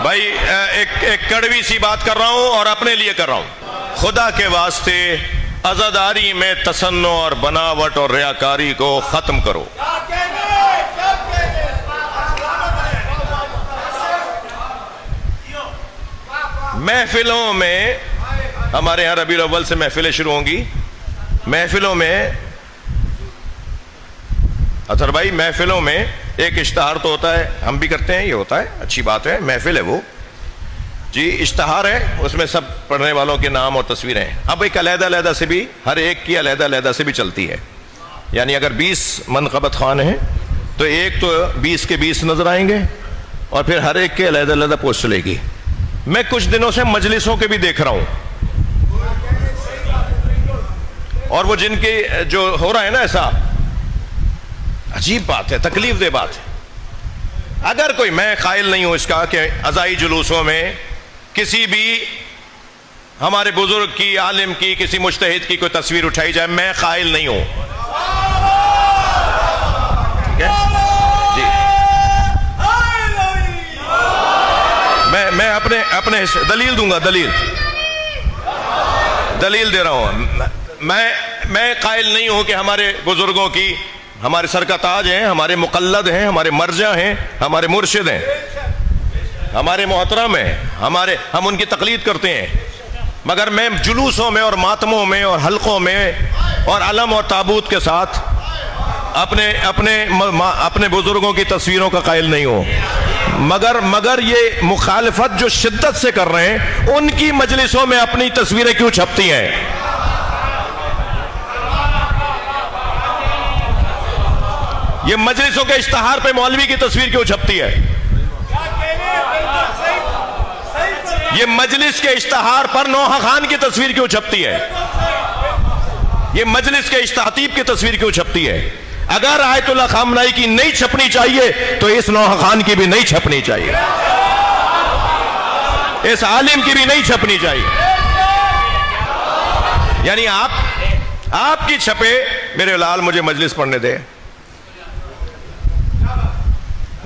بھائی ایک کڑوی سی بات کر رہا ہوں اور اپنے لیے کر رہا ہوں. خدا کے واسطے عزاداری میں تصنع اور بناوٹ اور ریاکاری کو ختم کرو. محفلوں میں ہمارے یہاں ربیع الاول سے محفلیں شروع ہوں گی. محفلوں میں اطہر بھائی محفلوں میں ایک اشتہار تو ہوتا ہے, ہم بھی کرتے ہیں, یہ ہوتا ہے, اچھی بات ہے, محفل ہے وہ جی, اشتہار ہے, اس میں سب پڑھنے والوں کے نام اور تصویریں ہیں. اب ایک علیحدہ علیحدہ سے بھی ہر ایک کی علیحدہ علیحدہ سے بھی چلتی ہے. یعنی اگر 20 منقبت خوان ہیں تو ایک تو 20 کے 20 نظر آئیں گے اور پھر ہر ایک کے علیحدہ علیحدہ پوسٹ چلے گی. میں کچھ دنوں سے مجلسوں کے بھی دیکھ رہا ہوں, اور وہ جن کے جو ہو رہا ہے نا, ایسا عجیب بات ہے, تکلیف دہ بات ہے. اگر کوئی, میں قائل نہیں ہوں اس کا کہ عزائی جلوسوں میں کسی بھی ہمارے بزرگ کی, عالم کی, کسی مجتہد کی کوئی تصویر اٹھائی جائے, میں قائل نہیں ہوں. ٹھیک ہے جی, میں اپنے دلیل دوں گا, دلیل دے رہا ہوں. میں قائل نہیں ہوں کہ ہمارے بزرگوں کی, ہمارے سر کا تاج ہیں, ہمارے مقلد ہیں, ہمارے مرجع ہیں, ہمارے مرشد ہیں, ہمارے محترم ہیں, ہم ان کی تقلید کرتے ہیں. مگر میں جلوسوں میں اور ماتموں میں اور حلقوں میں اور علم اور تابوت کے ساتھ اپنے بزرگوں کی تصویروں کا قائل نہیں ہوں. مگر یہ مخالفت جو شدت سے کر رہے ہیں, ان کی مجلسوں میں اپنی تصویریں کیوں چھپتی ہیں؟ یہ مجلسوں کے اشتہار پہ مولوی کی تصویر کیوں چھپتی ہے؟ یہ مجلس کے اشتہار پر نوحہ خان کی تصویر کیوں چھپتی ہے؟ یہ مجلس کے خطیب کی تصویر کیوں چھپتی ہے؟ اگر آیت اللہ خامنائی کی نہیں چھپنی چاہیے تو اس نوحہ خان کی بھی نہیں چھپنی چاہیے, اس عالم کی بھی نہیں چھپنی چاہیے. یعنی آپ کی چھپے, میرے لال مجھے مجلس پڑھنے دے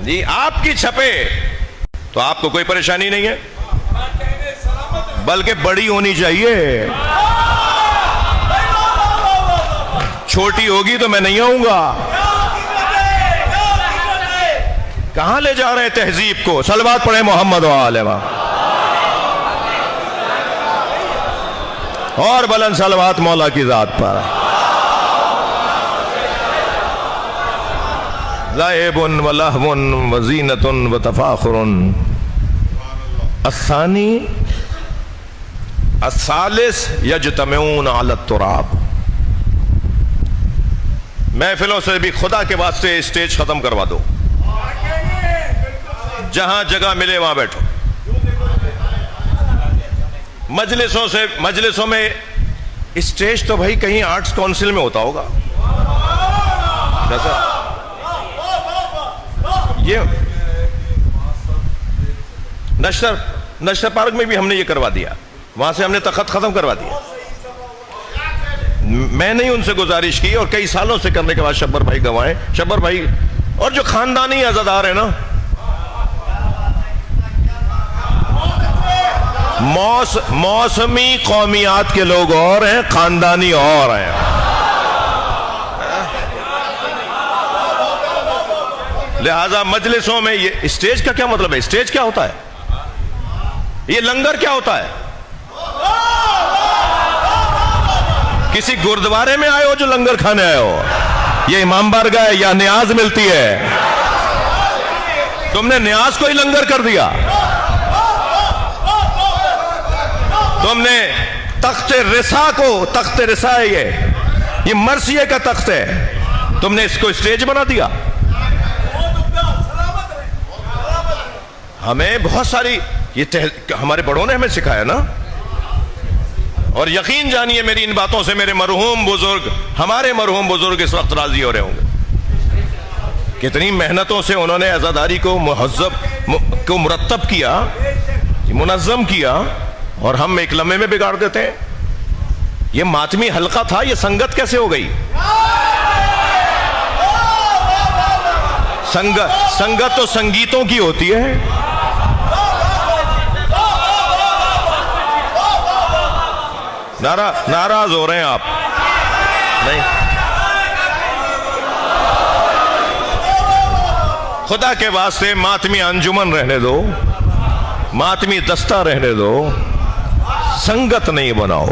جی, آپ کی چھپے تو آپ کو کوئی پریشانی نہیں ہے, بلکہ بڑی ہونی چاہیے. چھوٹی ہوگی تو میں نہیں آؤں گا. کہاں لے جا رہے ہیں تہذیب کو؟ صلوات پڑھیں محمد و آلہ اور بلند صلوات مولا کی ذات پر. لعب و لہو و زینت و تفاخر. الثانی الثالث یجتمعون علی التراب. محفلوں سے بھی خدا کے واسطے اسٹیج ختم کروا دو, جہاں جگہ ملے وہاں بیٹھو. مجلسوں میں اسٹیج تو بھائی کہیں آرٹس کونسل میں ہوتا ہوگا. یہ نشتر پارک میں بھی ہم نے یہ کروا دیا, وہاں سے ہم نے تخت ختم کروا دیا. میں نہیں ان سے گزارش کی, اور کئی سالوں سے کرنے کے بعد شبر بھائی گوائیں, شبر بھائی اور جو خاندانی عزادار ہیں نا, موسمی قومیات کے لوگ اور ہیں, خاندانی اور ہیں. لہذا مجلسوں میں یہ اسٹیج کا کیا مطلب ہے؟ اسٹیج کیا ہوتا ہے؟ یہ لنگر کیا ہوتا ہے؟ کسی گردوارے میں آئے ہو جو لنگر کھانے آئے ہو؟ یہ امام بارگاہ ہے یا نیاز ملتی ہے؟ تم نے نیاز کو ہی لنگر کر دیا. تم نے تخت رسا کو, تخت رسا ہے یہ مرثیے کا تخت ہے, تم نے اس کو اسٹیج بنا دیا. ہمیں بہت ساری ہمارے بڑوں نے ہمیں سکھایا نا, اور یقین جانیے میری ان باتوں سے میرے مرحوم بزرگ, ہمارے مرحوم بزرگ اس وقت راضی ہو رہے ہوں گے. کتنی محنتوں سے انہوں نے عزاداری کو مہذب کو مرتب کیا, منظم کیا, اور ہم ایک لمحے میں بگاڑ دیتے ہیں. یہ ماتمی حلقہ تھا, یہ سنگت کیسے ہو گئی؟ سنگت تو سنگیتوں کی ہوتی ہے. ناراض ہو رہے ہیں آپ؟ نہیں، خدا کے واسطے ماتمی انجمن رہنے دو، ماتمی دستہ رہنے دو، سنگت نہیں بناؤ۔